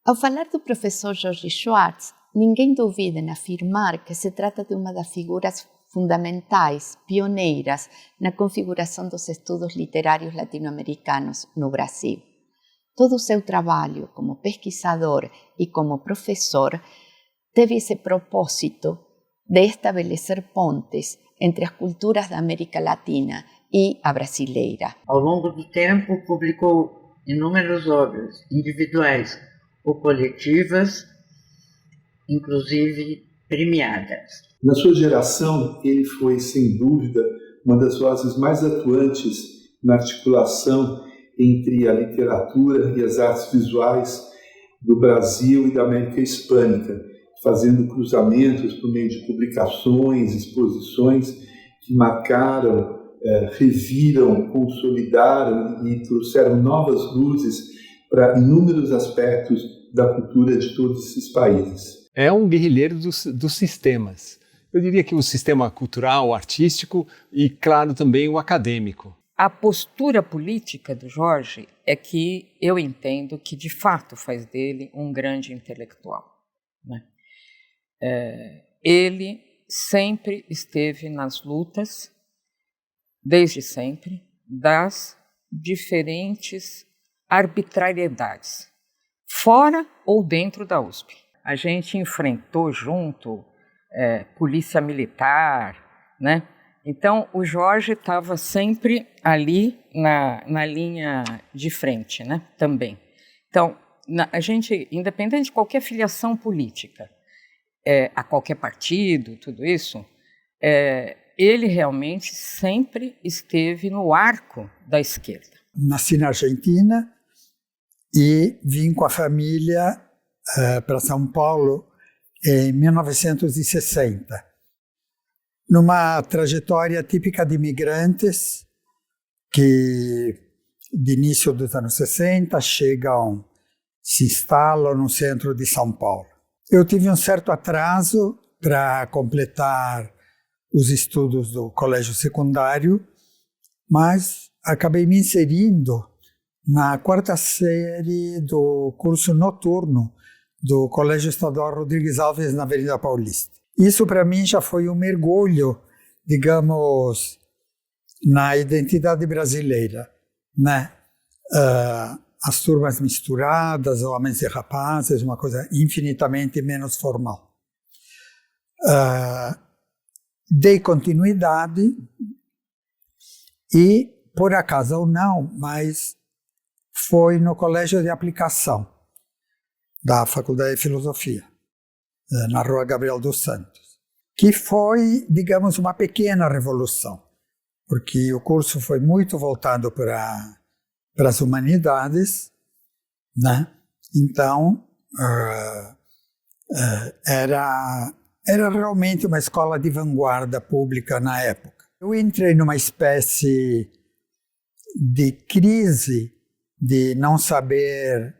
Ao falar do professor Jorge Schwartz, ninguém duvida em afirmar que se trata de uma das figuras fundamentais, pioneiras, na configuração dos estudos literários latino-americanos no Brasil. Todo o seu trabalho como pesquisador e como professor teve esse propósito de estabelecer pontes entre as culturas da América Latina e a brasileira. Ao longo do tempo, publicou inúmeras obras individuais ou coletivas, inclusive premiadas. Na sua geração, ele foi, sem dúvida, uma das vozes mais atuantes na articulação entre a literatura e as artes visuais do Brasil e da América Hispânica, fazendo cruzamentos por meio de publicações, exposições que marcaram, reviram, consolidaram e trouxeram novas luzes para inúmeros aspectos da cultura de todos esses países. É um guerrilheiro dos sistemas. Eu diria que o sistema cultural, o artístico e, claro, também o acadêmico. A postura política do Jorge é que eu entendo que, de fato, faz dele um grande intelectual, né? Ele sempre esteve nas lutas, desde sempre, das diferentes arbitrariedades, fora ou dentro da USP. A gente enfrentou junto polícia militar, né? Então, o Jorge estava sempre ali na linha de frente, né? Também. Então, a gente, independente de qualquer filiação política, a qualquer partido, tudo isso, ele realmente sempre esteve no arco da esquerda. Nasci na Argentina e vim com a família para São Paulo em 1960. Numa trajetória típica de imigrantes que, de início dos anos 60, chegam, se instalam no centro de São Paulo. Eu tive um certo atraso para completar os estudos do colégio secundário, mas acabei me inserindo na quarta série do curso noturno do Colégio Estadual Rodrigues Alves, na Avenida Paulista. Isso, para mim, já foi um mergulho, digamos, na identidade brasileira, né? As turmas misturadas, homens e rapazes, uma coisa infinitamente menos formal. Dei continuidade e, por acaso ou não, mas foi no Colégio de Aplicação da Faculdade de Filosofia, na Rua Gabriel dos Santos, que foi, digamos, uma pequena revolução, porque o curso foi muito voltado para as humanidades, né? Então, era realmente uma escola de vanguarda pública na época. Eu entrei numa espécie de crise de não saber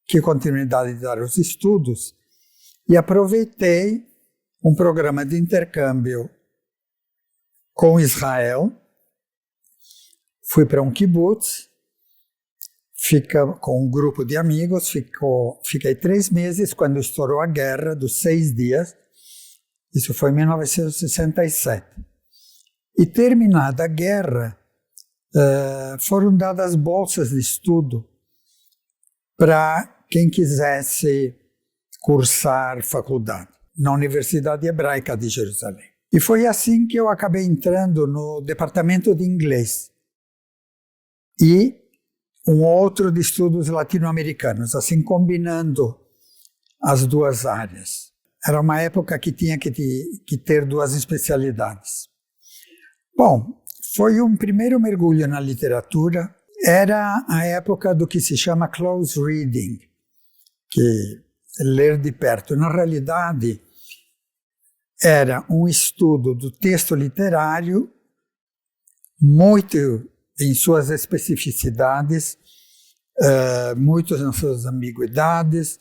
que continuidade dar aos estudos e aproveitei um programa de intercâmbio com Israel. Fui para um kibbutz, com um grupo de amigos, fiquei 3 meses quando estourou a guerra dos 6 dias. Isso foi em 1967. E terminada a guerra, foram dadas bolsas de estudo para quem quisesse cursar faculdade na Universidade Hebraica de Jerusalém. E foi assim que eu acabei entrando no departamento de inglês e um outro de estudos latino-americanos, assim combinando as duas áreas. Era uma época que tinha que ter 2 especialidades. Bom, foi um primeiro mergulho na literatura. Era a época do que se chama close reading, que é ler de perto. Na realidade, era um estudo do texto literário, muito em suas especificidades, muito nas suas ambiguidades,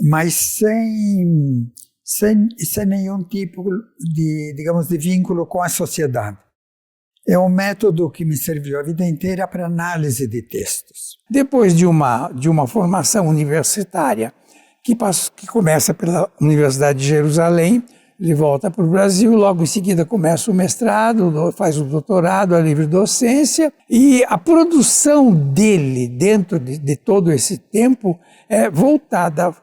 mas sem nenhum tipo de, digamos, de vínculo com a sociedade. é um método que me serviu a vida inteira para análise de textos. Depois de uma formação universitária que começa pela Universidade de Jerusalém, ele volta para o Brasil, logo em seguida começa o mestrado, faz o doutorado, a livre docência, e a produção dele dentro de todo esse tempo é voltada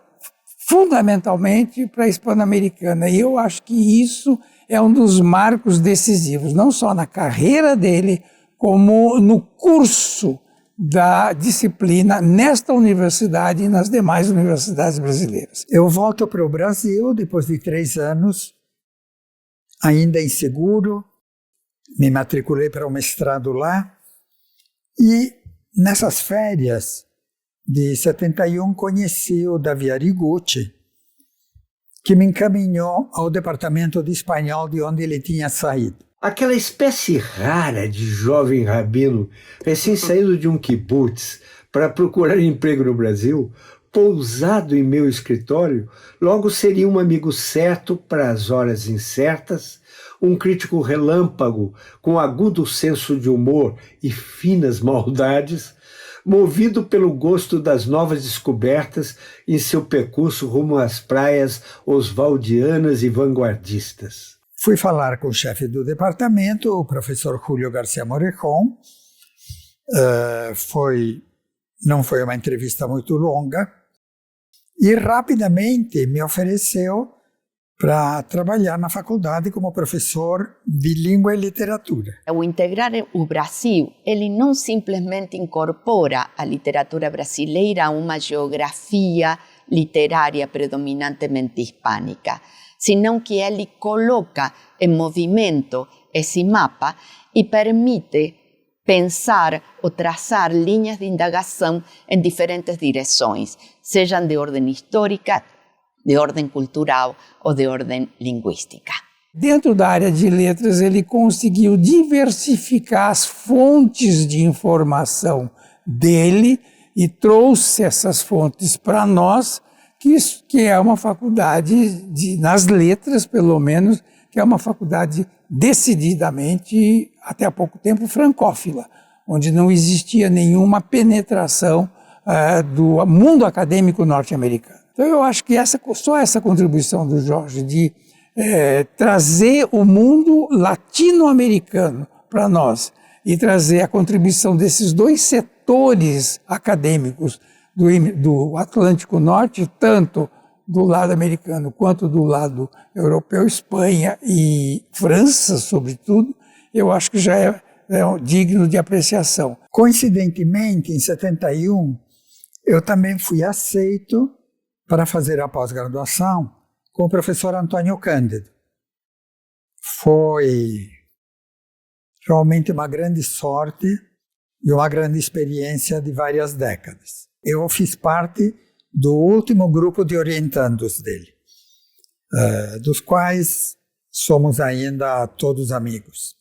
fundamentalmente para a hispano-americana. E eu acho que isso é um dos marcos decisivos, não só na carreira dele, como no curso da disciplina nesta universidade e nas demais universidades brasileiras. Eu volto para o Brasil depois de 3 anos, ainda inseguro, me matriculei para o mestrado lá, e nessas férias de 71 conheci o Davi Arrigucci, que me encaminhou ao departamento de espanhol de onde ele tinha saído. Aquela espécie rara de jovem rabino recém-saído de um kibutz para procurar emprego no Brasil, pousado em meu escritório, logo seria um amigo certo para as horas incertas, um crítico relâmpago com agudo senso de humor e finas maldades, movido pelo gosto das novas descobertas em seu percurso rumo às praias oswaldianas e vanguardistas. Fui falar com o chefe do departamento, o professor Julio García Morejón. Não foi uma entrevista muito longa, e rapidamente me ofereceu para trabalhar na faculdade como professor de língua e literatura. Ao integrar o Brasil, ele não simplesmente incorpora a literatura brasileira a uma geografia literária predominantemente hispânica, senão que ele coloca em movimento esse mapa e permite pensar ou traçar linhas de indagação em diferentes direções, sejam de ordem histórica, de ordem cultural ou de ordem linguística. Dentro da área de letras, ele conseguiu diversificar as fontes de informação dele e trouxe essas fontes para nós, que é uma faculdade, nas letras pelo menos, que é uma faculdade decididamente, até há pouco tempo, francófila, onde não existia nenhuma penetração do mundo acadêmico norte-americano. Então eu acho que só essa contribuição do Jorge de trazer o mundo latino-americano para nós e trazer a contribuição desses 2 setores acadêmicos do Atlântico Norte, tanto do lado americano quanto do lado europeu, Espanha e França, sobretudo, eu acho que já é digno de apreciação. Coincidentemente, em 71, eu também fui aceito para fazer a pós-graduação com o professor Antônio Cândido. Foi realmente uma grande sorte e uma grande experiência de várias décadas. Eu fiz parte do último grupo de orientandos dele, dos quais somos ainda todos amigos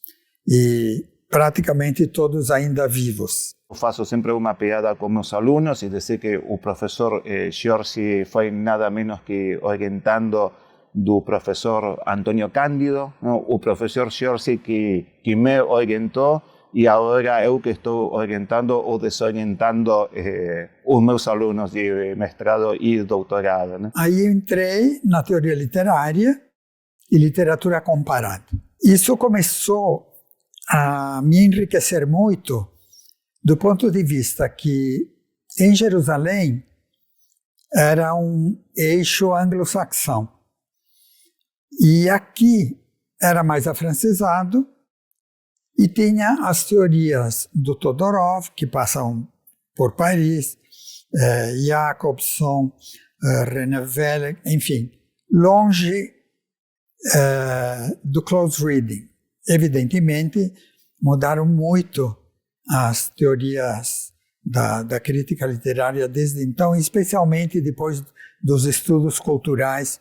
e praticamente todos ainda vivos. Eu faço sempre uma piada com meus alunos e dizer que o professor Giorgi foi nada menos que orientando do professor Antônio Cândido, não? O professor Giorgi que me orientou, e agora eu que estou orientando ou desorientando os meus alunos de mestrado e doutorado. Né? Aí eu entrei na teoria literária e literatura comparada. Isso começou a me enriquecer muito do ponto de vista que em Jerusalém era um eixo anglo-saxão. E aqui era mais afrancesado, e tinha as teorias do Todorov, que passam por Paris, Jacobson, René Velle, enfim, longe do close reading. Evidentemente, mudaram muito as teorias da crítica literária desde então, especialmente depois dos estudos culturais.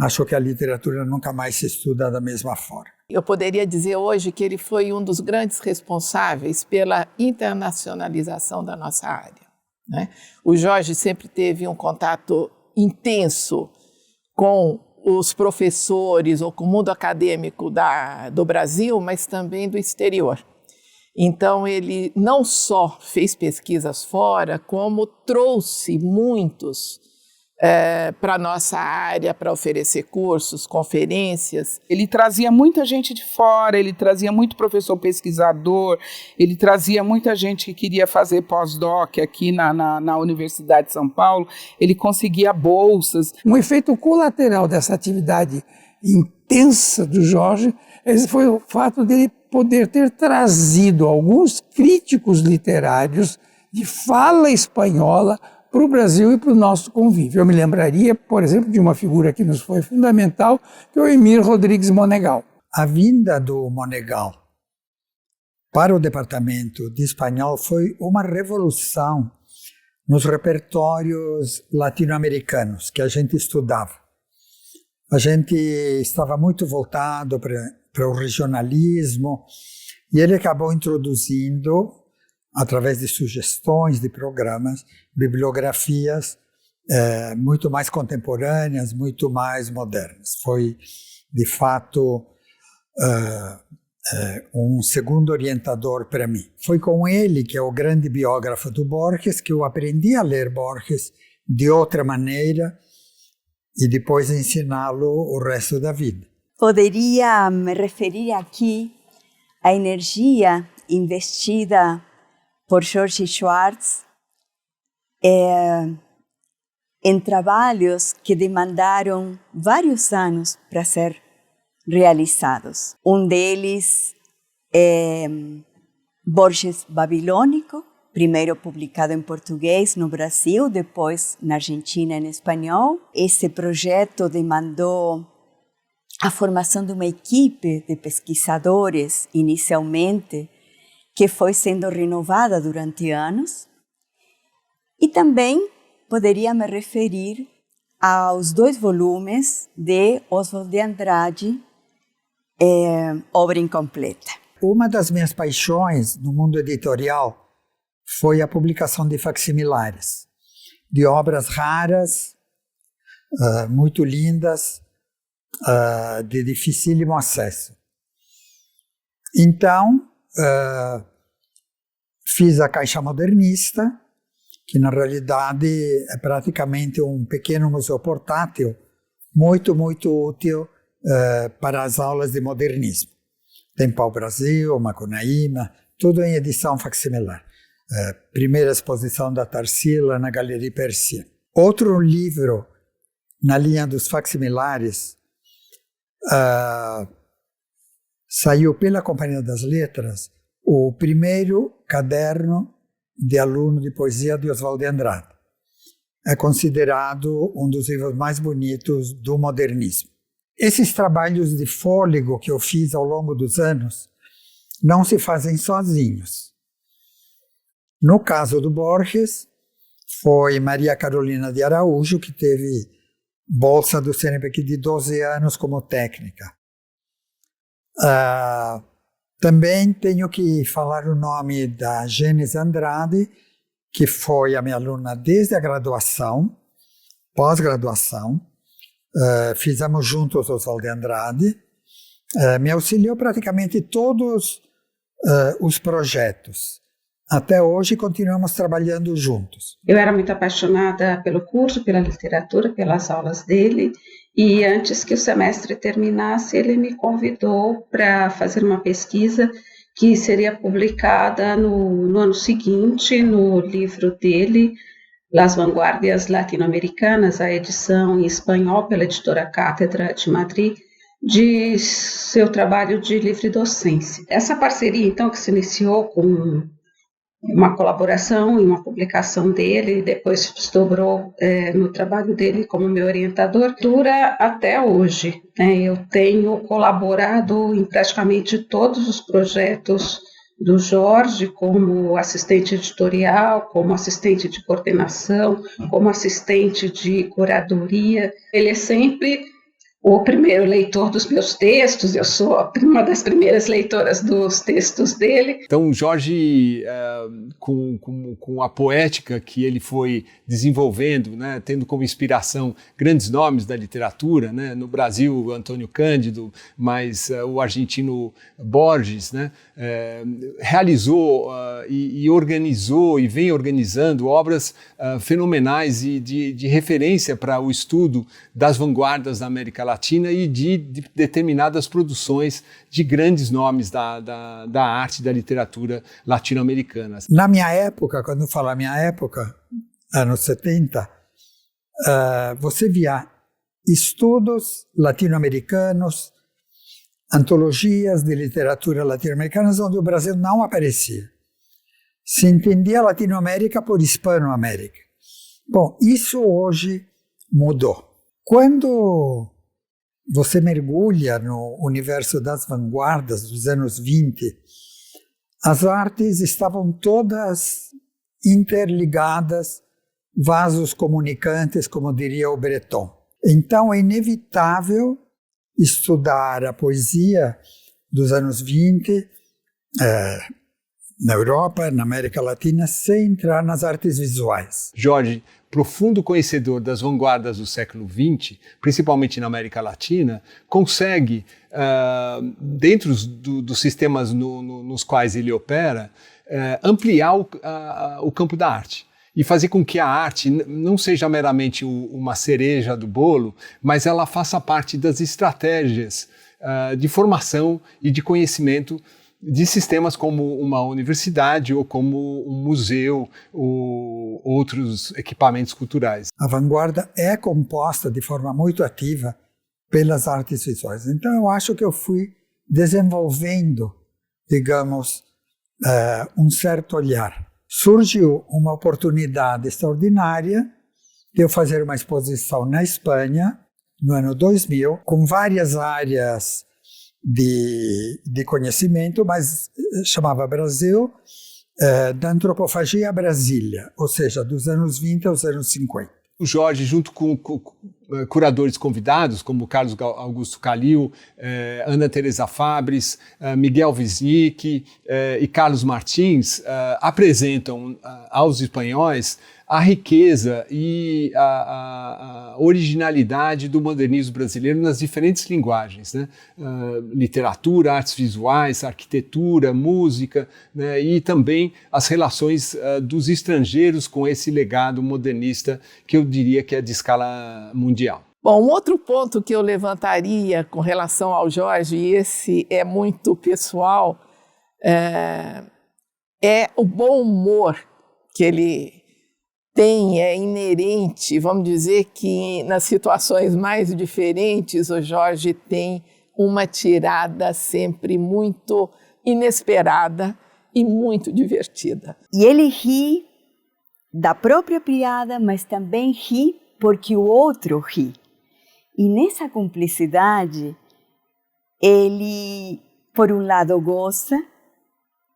Acho que a literatura nunca mais se estuda da mesma forma. Eu poderia dizer hoje que ele foi um dos grandes responsáveis pela internacionalização da nossa área, né? O Jorge sempre teve um contato intenso com os professores ou com o mundo acadêmico do Brasil, mas também do exterior. Então, ele não só fez pesquisas fora, como trouxe muitos para a nossa área, para oferecer cursos, conferências. Ele trazia muita gente de fora, ele trazia muito professor pesquisador, ele trazia muita gente que queria fazer pós-doc aqui na Universidade de São Paulo, ele conseguia bolsas. Um efeito colateral dessa atividade intensa do Jorge foi o fato dele poder ter trazido alguns críticos literários de fala espanhola para o Brasil e para o nosso convívio. Eu me lembraria, por exemplo, de uma figura que nos foi fundamental, que é o Emir Rodrigues Monegal. A vinda do Monegal para o departamento de espanhol foi uma revolução nos repertórios latino-americanos que a gente estudava. A gente estava muito voltado para o regionalismo e ele acabou introduzindo, através de sugestões de programas, bibliografias muito mais contemporâneas, muito mais modernas. Foi, de fato, um segundo orientador para mim. Foi com ele, que é o grande biógrafo do Borges, que eu aprendi a ler Borges de outra maneira e depois ensiná-lo o resto da vida. Poderia me referir aqui à energia investida por Jorge Schwartz em trabalhos que demandaram vários anos para ser realizados. Um deles é Borges Babilônico, primeiro publicado em português no Brasil, depois na Argentina em espanhol. Esse projeto demandou a formação de uma equipe de pesquisadores, inicialmente, que foi sendo renovada durante anos. E também poderia me referir aos 2 volumes de Oswald de Andrade, Obra Incompleta. Uma das minhas paixões no mundo editorial foi a publicação de facsimilares, de obras raras, muito lindas, de dificílimo acesso. Então, fiz a Caixa Modernista, que na realidade é praticamente um pequeno museu portátil, muito, muito útil para as aulas de modernismo. Tem Pau-Brasil, Macunaíma, tudo em edição facsimilar. Primeira exposição da Tarsila na Galeria Persien. Outro livro na linha dos facsimilares saiu pela Companhia das Letras o primeiro caderno de aluno de poesia de Oswald de Andrade. É considerado um dos livros mais bonitos do modernismo. Esses trabalhos de fôlego que eu fiz ao longo dos anos não se fazem sozinhos. No caso do Borges, foi Maria Carolina de Araújo, que teve bolsa do CNPq de 12 anos como técnica. Também tenho que falar o nome da Gênesis Andrade, que foi a minha aluna desde a graduação, pós-graduação. Fizemos juntos Oswald de Andrade. Me auxiliou praticamente todos os projetos. Até hoje continuamos trabalhando juntos. Eu era muito apaixonada pelo curso, pela literatura, pelas aulas dele. E antes que o semestre terminasse, ele me convidou para fazer uma pesquisa que seria publicada no ano seguinte, no livro dele, Las Vanguardias Latino-Americanas, a edição em espanhol pela editora Cátedra de Madrid, de seu trabalho de livre docência. Essa parceria, então, que se iniciou com uma colaboração e uma publicação dele, depois se desdobrou no trabalho dele como meu orientador, dura até hoje. Eu tenho colaborado em praticamente todos os projetos do Jorge, como assistente editorial, como assistente de coordenação, como assistente de curadoria. Ele é sempre o primeiro leitor dos meus textos, eu sou uma das primeiras leitoras dos textos dele. Então, Jorge, com a poética que ele foi desenvolvendo, né, tendo como inspiração grandes nomes da literatura, né, no Brasil, Antônio Cândido, mas o argentino Borges, né, realizou e organizou e vem organizando obras fenomenais e de referência para o estudo das vanguardas da América Latina e de determinadas produções de grandes nomes da arte e da literatura latino-americanas. Na minha época, quando eu falo minha época, anos 70, você via estudos latino-americanos, antologias de literatura latino-americana onde o Brasil não aparecia. Se entendia Latinoamérica por Hispanoamérica. Bom, isso hoje mudou. Quando você mergulha no universo das vanguardas dos anos 20, as artes estavam todas interligadas, vasos comunicantes, como diria o Breton. Então é inevitável estudar a poesia dos anos 20 na Europa, na América Latina, sem entrar nas artes visuais. Jorge, profundo conhecedor das vanguardas do século XX, principalmente na América Latina, consegue, dentro dos sistemas nos quais ele opera, ampliar o campo da arte e fazer com que a arte não seja meramente uma cereja do bolo, mas ela faça parte das estratégias de formação e de conhecimento de sistemas como uma universidade ou como um museu ou outros equipamentos culturais. A vanguarda é composta de forma muito ativa pelas artes visuais. Então eu acho que eu fui desenvolvendo, digamos, um certo olhar. Surgiu uma oportunidade extraordinária de eu fazer uma exposição na Espanha, no ano 2000, com várias áreas de conhecimento, mas chamava Brasil, da antropofagia Brasília, ou seja, dos anos 20 aos anos 50. O Jorge, junto com curadores convidados, como Carlos Augusto Calil, Ana Teresa Fabres, Miguel Wisnik e Carlos Martins, apresentam aos espanhóis a riqueza e a originalidade do modernismo brasileiro nas diferentes linguagens, né? Literatura, artes visuais, arquitetura, música, né? E também as relações dos estrangeiros com esse legado modernista que eu diria que é de escala mundial. Bom, um outro ponto que eu levantaria com relação ao Jorge, e esse é muito pessoal, é o bom humor que ele tem, é inerente. Vamos dizer que nas situações mais diferentes o Jorge tem uma tirada sempre muito inesperada e muito divertida. E ele ri da própria piada, mas também ri porque o outro ri. E nessa cumplicidade, ele, por um lado, gosta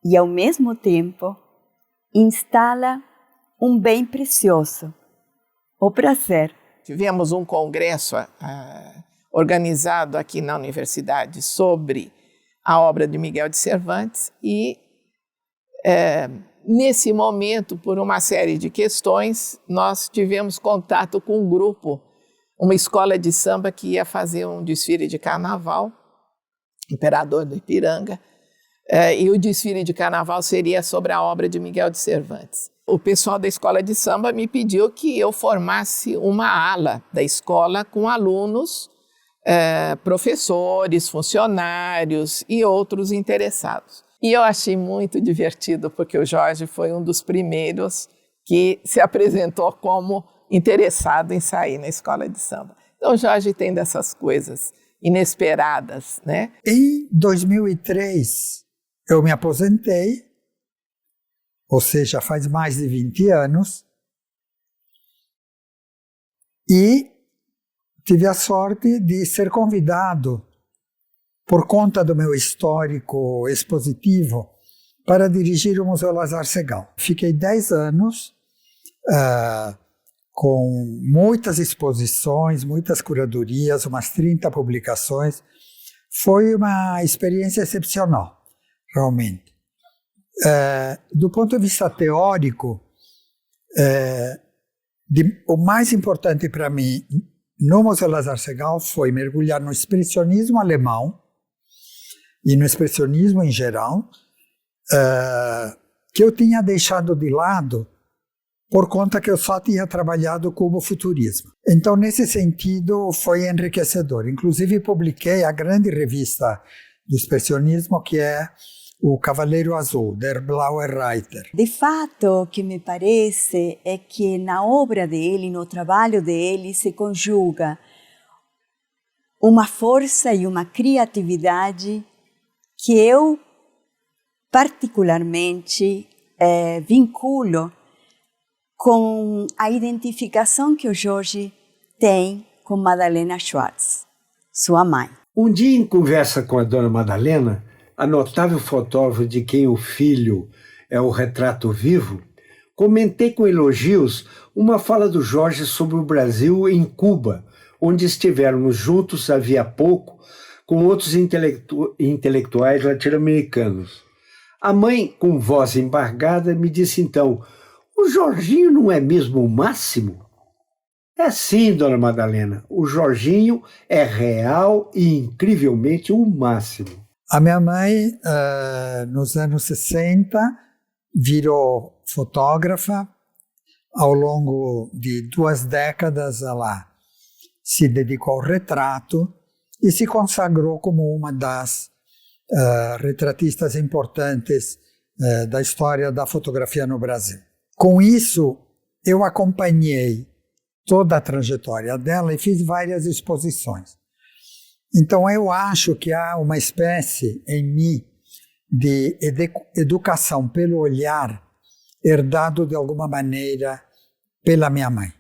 e, ao mesmo tempo, instala um bem precioso, o prazer. Tivemos um congresso organizado aqui na universidade sobre a obra de Miguel de Cervantes e, nesse momento, por uma série de questões, nós tivemos contato com um grupo, uma escola de samba que ia fazer um desfile de carnaval, Imperador do Ipiranga, e o desfile de carnaval seria sobre a obra de Miguel de Cervantes. O pessoal da escola de samba me pediu que eu formasse uma ala da escola com alunos, professores, funcionários e outros interessados. E eu achei muito divertido, porque o Jorge foi um dos primeiros que se apresentou como interessado em sair na escola de samba. Então o Jorge tem dessas coisas inesperadas, né? Em 2003, eu me aposentei, ou seja, faz mais de 20 anos, e tive a sorte de ser convidado, por conta do meu histórico expositivo, para dirigir o Museu Lazar Segal. Fiquei 10 anos com muitas exposições, muitas curadorias, umas 30 publicações. Foi uma experiência excepcional, realmente. Do ponto de vista teórico, o mais importante para mim no Museu Lazar Segal foi mergulhar no expressionismo alemão e no expressionismo em geral, que eu tinha deixado de lado por conta que eu só tinha trabalhado como futurismo. Então, nesse sentido, foi enriquecedor. Inclusive, publiquei a grande revista do expressionismo, que é o Cavaleiro Azul, Der Blaue Reiter. De fato, o que me parece é que na obra dele, no trabalho dele, se conjuga uma força e uma criatividade que eu particularmente vinculo com a identificação que o Jorge tem com Madalena Schwartz, sua mãe. Um dia, em conversa com a dona Madalena, a notável fotógrafa de quem o filho é o retrato vivo, comentei com elogios uma fala do Jorge sobre o Brasil em Cuba, onde estivemos juntos havia pouco com outros intelectuais latino-americanos. A mãe, com voz embargada, me disse então: "O Jorginho não é mesmo o máximo?" É sim, dona Madalena, o Jorginho é real e incrivelmente o máximo. A minha mãe, nos anos 60, virou fotógrafa. Ao longo de 2 décadas, ela se dedicou ao retrato e se consagrou como uma das retratistas importantes da história da fotografia no Brasil. Com isso, eu acompanhei toda a trajetória dela e fiz várias exposições. Então, eu acho que há uma espécie em mim de educação pelo olhar, herdado de alguma maneira pela minha mãe.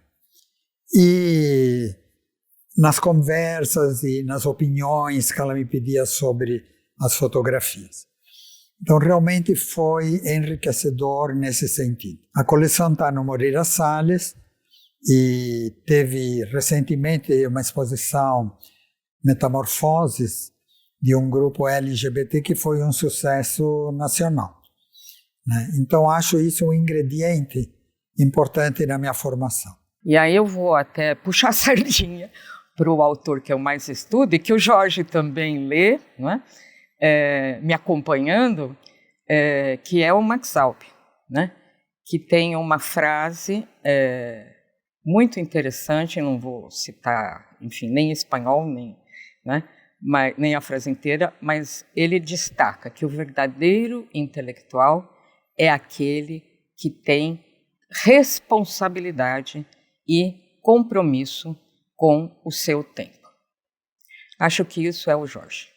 E nas conversas e nas opiniões que ela me pedia sobre as fotografias. Então, realmente foi enriquecedor nesse sentido. A coleção está no Moreira Salles e teve recentemente uma exposição Metamorfoses, de um grupo LGBT que foi um sucesso nacional. Né? Então, acho isso um ingrediente importante na minha formação. E aí eu vou até puxar a sardinha para o autor que eu mais estudo e que o Jorge também lê, não é? Me acompanhando, que é o Max Alpe, né? Que tem uma frase muito interessante, não vou citar, enfim, nem em espanhol, nem a frase inteira, mas ele destaca que o verdadeiro intelectual é aquele que tem responsabilidade e compromisso com o seu tempo. Acho que isso é o Jorge.